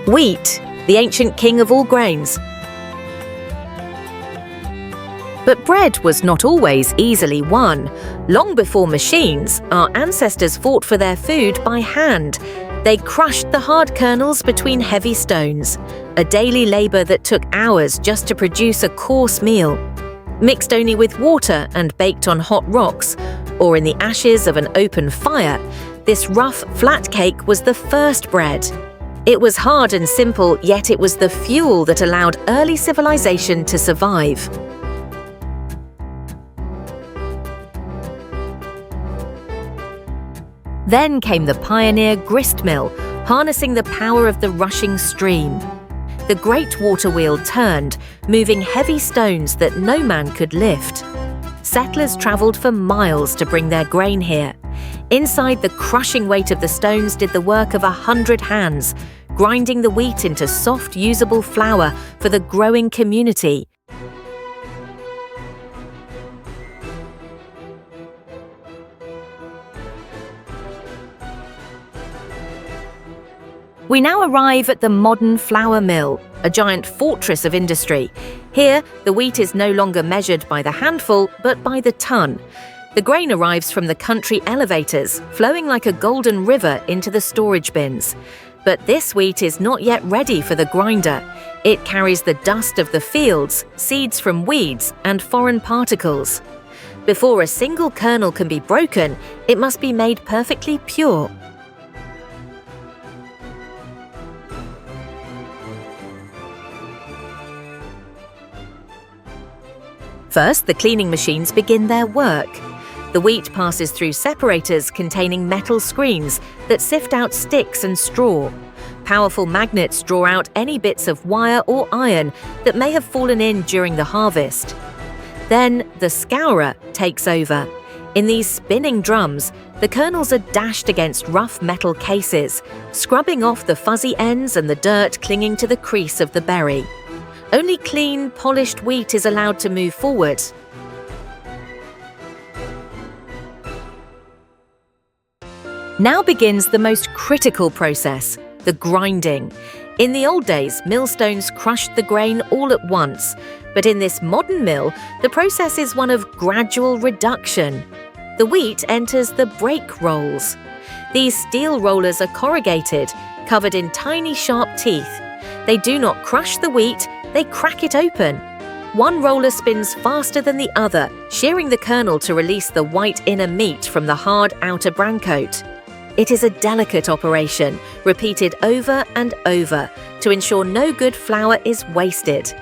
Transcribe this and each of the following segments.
Wheat, the ancient king of all grains. But bread was not always easily won. Long before machines, our ancestors fought for their food by hand. They crushed the hard kernels between heavy stones, a daily labor that took hours just to produce a coarse meal. Mixed only with water and baked on hot rocks, or in the ashes of an open fire, this rough, flat cake was the first bread. It was hard and simple, yet it was the fuel that allowed early civilization to survive. Then came the pioneer grist mill, harnessing the power of the rushing stream. The great water wheel turned, moving heavy stones that no man could lift. Settlers travelled for miles to bring their grain here. Inside, the crushing weight of the stones did the work of 100 hands, grinding the wheat into soft, usable flour for the growing community. We now arrive at the modern flour mill, a giant fortress of industry. Here, the wheat is no longer measured by the handful, but by the ton. The grain arrives from the country elevators, flowing like a golden river into the storage bins. But this wheat is not yet ready for the grinder. It carries the dust of the fields, seeds from weeds, and foreign particles. Before a single kernel can be broken, it must be made perfectly pure. First, the cleaning machines begin their work. The wheat passes through separators containing metal screens that sift out sticks and straw. Powerful magnets draw out any bits of wire or iron that may have fallen in during the harvest. Then, the scourer takes over. In these spinning drums, the kernels are dashed against rough metal cases, scrubbing off the fuzzy ends and the dirt clinging to the crease of the berry. Only clean, polished wheat is allowed to move forward. Now begins the most critical process, the grinding. In the old days, millstones crushed the grain all at once, but in this modern mill, the process is one of gradual reduction. The wheat enters the break rolls. These steel rollers are corrugated, covered in tiny sharp teeth. They do not crush the wheat, they crack it open. One roller spins faster than the other, shearing the kernel to release the white inner meat from the hard outer bran coat. It is a delicate operation, repeated over and over, to ensure no good flour is wasted.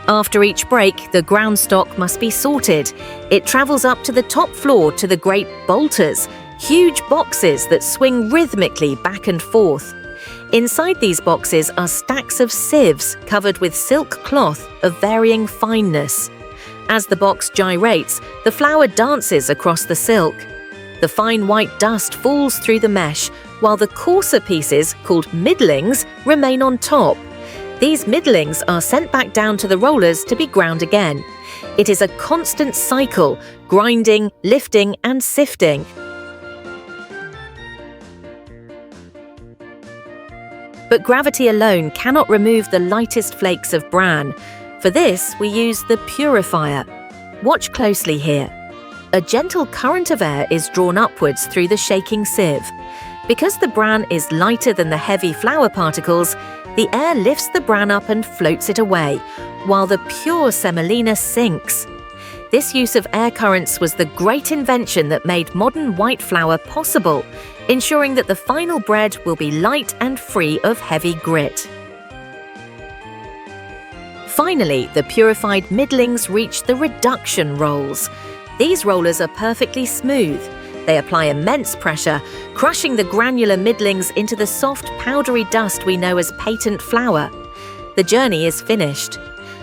After each break, the ground stock must be sorted. It travels up to the top floor to the great bolters, huge boxes that swing rhythmically back and forth. Inside these boxes are stacks of sieves covered with silk cloth of varying fineness. As the box gyrates, the flour dances across the silk. The fine white dust falls through the mesh, while the coarser pieces, called middlings, remain on top. These middlings are sent back down to the rollers to be ground again. It is a constant cycle, grinding, lifting, and sifting. But gravity alone cannot remove the lightest flakes of bran. For this, we use the purifier. Watch closely here. A gentle current of air is drawn upwards through the shaking sieve. Because the bran is lighter than the heavy flour particles, the air lifts the bran up and floats it away, while the pure semolina sinks. This use of air currents was the great invention that made modern white flour possible, ensuring that the final bread will be light and free of heavy grit. Finally, the purified middlings reach the reduction rolls. These rollers are perfectly smooth. They apply immense pressure, crushing the granular middlings into the soft, powdery dust we know as patent flour. The journey is finished.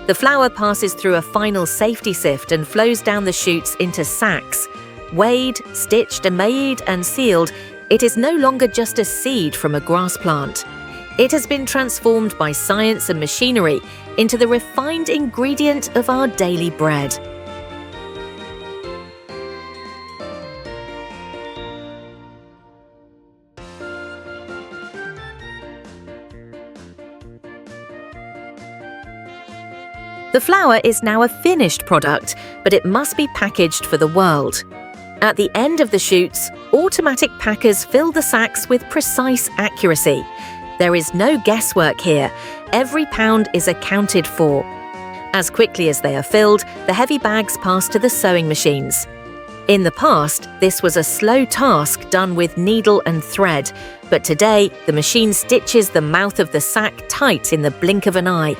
The flour passes through a final safety sift and flows down the chutes into sacks. Weighed, stitched, made and sealed, it is no longer just a seed from a grass plant. It has been transformed by science and machinery into the refined ingredient of our daily bread. The flour is now a finished product, but it must be packaged for the world. At the end of the chutes, automatic packers fill the sacks with precise accuracy. There is no guesswork here. Every pound is accounted for. As quickly as they are filled, the heavy bags pass to the sewing machines. In the past, this was a slow task done with needle and thread, but today the machine stitches the mouth of the sack tight in the blink of an eye.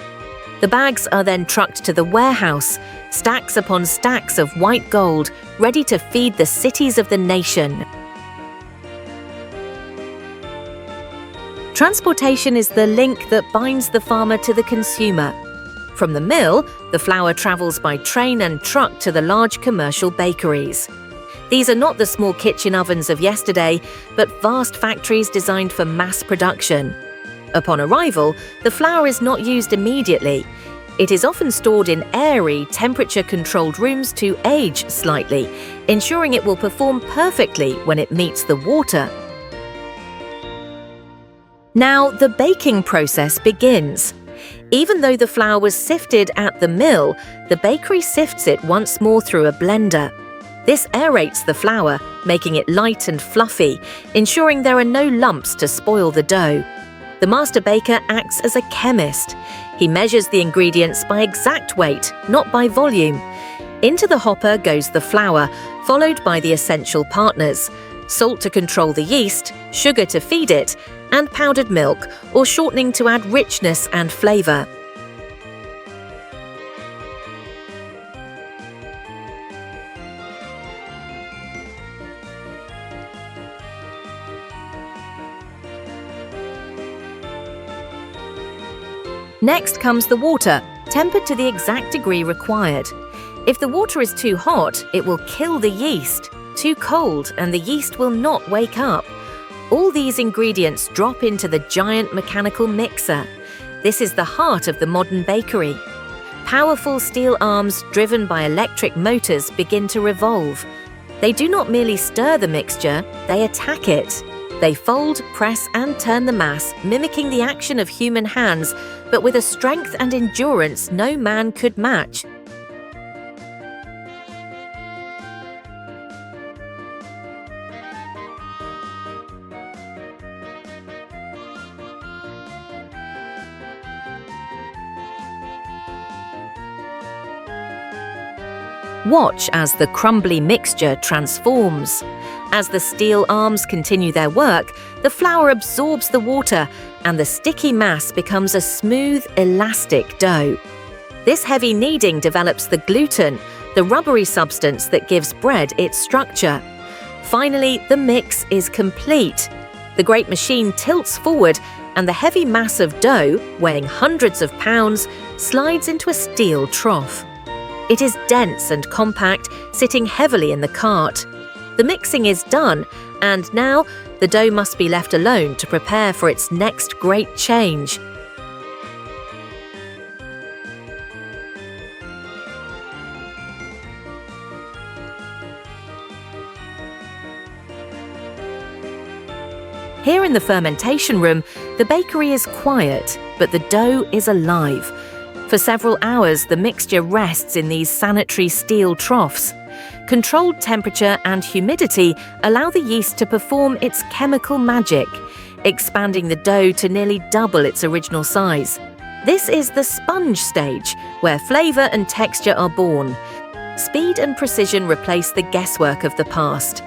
The bags are then trucked to the warehouse, stacks upon stacks of white gold, ready to feed the cities of the nation. Transportation is the link that binds the farmer to the consumer. From the mill, the flour travels by train and truck to the large commercial bakeries. These are not the small kitchen ovens of yesterday, but vast factories designed for mass production. Upon arrival, the flour is not used immediately. It is often stored in airy, temperature-controlled rooms to age slightly, ensuring it will perform perfectly when it meets the water. Now, the baking process begins. Even though the flour was sifted at the mill, the bakery sifts it once more through a blender. This aerates the flour, making it light and fluffy, ensuring there are no lumps to spoil the dough. The master baker acts as a chemist. He measures the ingredients by exact weight, not by volume. Into the hopper goes the flour, followed by the essential partners: salt to control the yeast, sugar to feed it, and powdered milk or shortening to add richness and flavour. Next comes the water, tempered to the exact degree required. If the water is too hot, it will kill the yeast. Too cold, and the yeast will not wake up. All these ingredients drop into the giant mechanical mixer. This is the heart of the modern bakery. Powerful steel arms driven by electric motors begin to revolve. They do not merely stir the mixture, they attack it. They fold, press and turn the mass, mimicking the action of human hands, but with a strength and endurance no man could match. Watch as the crumbly mixture transforms. As the steel arms continue their work, the flour absorbs the water and the sticky mass becomes a smooth, elastic dough. This heavy kneading develops the gluten, the rubbery substance that gives bread its structure. Finally, the mix is complete. The great machine tilts forward and the heavy mass of dough, weighing hundreds of pounds, slides into a steel trough. It is dense and compact, sitting heavily in the cart. The mixing is done, and now the dough must be left alone to prepare for its next great change. Here in the fermentation room, the bakery is quiet, but the dough is alive. For several hours, the mixture rests in these sanitary steel troughs. Controlled temperature and humidity allow the yeast to perform its chemical magic, expanding the dough to nearly double its original size. This is the sponge stage, where flavour and texture are born. Speed and precision replace the guesswork of the past.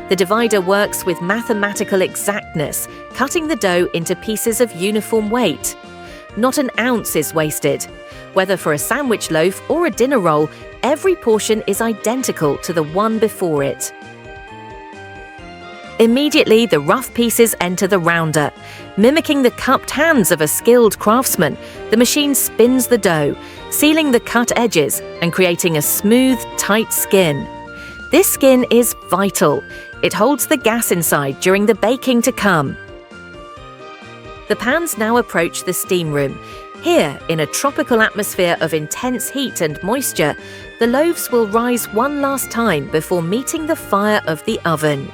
The divider works with mathematical exactness, cutting the dough into pieces of uniform weight. Not an ounce is wasted. Whether for a sandwich loaf or a dinner roll, every portion is identical to the one before it. Immediately, the rough pieces enter the rounder. Mimicking the cupped hands of a skilled craftsman, the machine spins the dough, sealing the cut edges and creating a smooth, tight skin. This skin is vital. It holds the gas inside during the baking to come. The pans now approach the steam room. Here, in a tropical atmosphere of intense heat and moisture, the loaves will rise one last time before meeting the fire of the oven.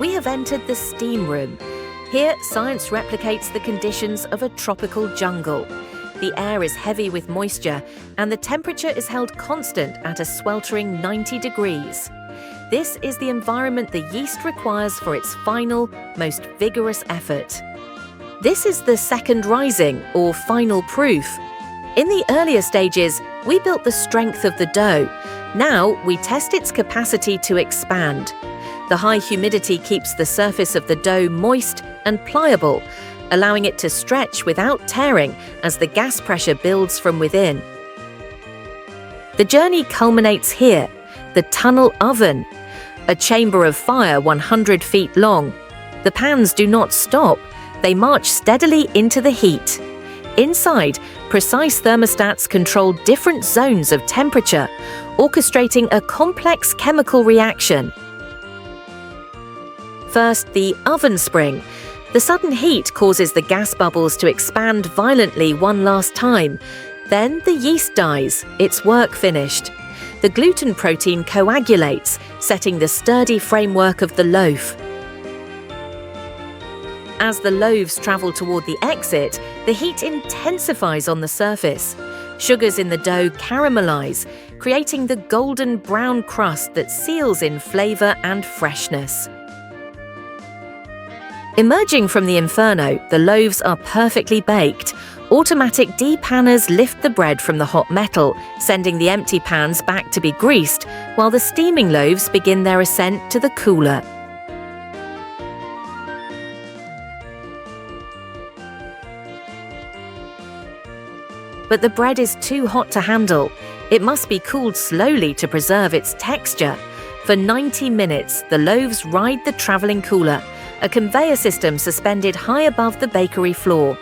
We have entered the steam room. Here, science replicates the conditions of a tropical jungle. The air is heavy with moisture, and the temperature is held constant at a sweltering 90 degrees. This is the environment the yeast requires for its final, most vigorous effort. This is the second rising, or final proof. In the earlier stages, we built the strength of the dough. Now, we test its capacity to expand. The high humidity keeps the surface of the dough moist and pliable, allowing it to stretch without tearing as the gas pressure builds from within. The journey culminates here, the tunnel oven, a chamber of fire 100 feet long. The pans do not stop, they march steadily into the heat. Inside, precise thermostats control different zones of temperature, orchestrating a complex chemical reaction. First, the oven spring. The sudden heat causes the gas bubbles to expand violently one last time. Then the yeast dies, its work finished. The gluten protein coagulates, setting the sturdy framework of the loaf. As the loaves travel toward the exit, the heat intensifies on the surface. Sugars in the dough caramelize, creating the golden brown crust that seals in flavor and freshness. Emerging from the inferno, the loaves are perfectly baked. Automatic depanners lift the bread from the hot metal, sending the empty pans back to be greased, while the steaming loaves begin their ascent to the cooler. But the bread is too hot to handle. It must be cooled slowly to preserve its texture. For 90 minutes, the loaves ride the traveling cooler, a conveyor system suspended high above the bakery floor.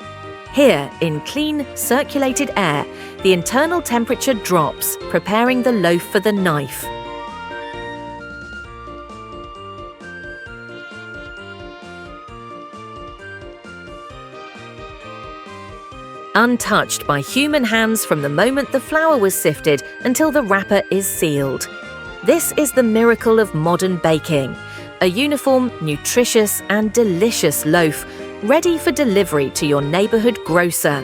Here, in clean, circulated air, the internal temperature drops, preparing the loaf for the knife. Untouched by human hands from the moment the flour was sifted until the wrapper is sealed. This is the miracle of modern baking. A uniform, nutritious and delicious loaf, ready for delivery to your neighborhood grocer.